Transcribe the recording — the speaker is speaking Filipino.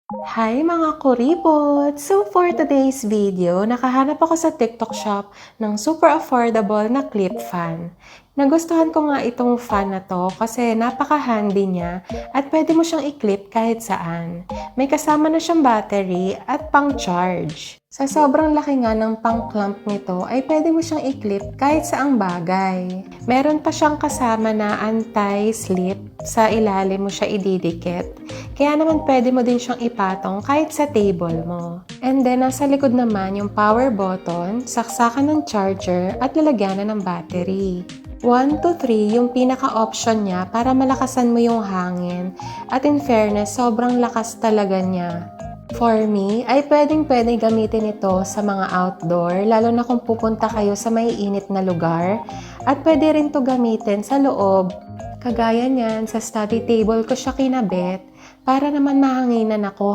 Hi mga kuripot! So for today's video, nakahanap ako sa TikTok shop ng super affordable na clip fan. Nagustuhan ko nga itong fan na to kasi napaka-handy niya at pwede mo siyang i-clip kahit saan. May kasama na siyang battery at pang-charge. Sa sobrang laki nga ng pang-clamp nito ay pwede mo siyang i-clip kahit saang bagay. Meron pa siyang kasama na anti-slip, sa ilalim mo siya ididikit. Kaya naman pwede mo din siyang ipatong kahit sa table mo. And then, nasa likod naman yung power button, saksakan ng charger at lalagyanan ng battery. 1 to 3 yung pinaka-option niya para malakasan mo yung hangin. At in fairness, sobrang lakas talaga niya. For me, ay pwedeng-pwede gamitin ito sa mga outdoor, lalo na kung pupunta kayo sa may init na lugar. At pwede rin to gamitin sa loob. Kagaya niyan, sa study table ko siya kinabit para naman mahanginan ako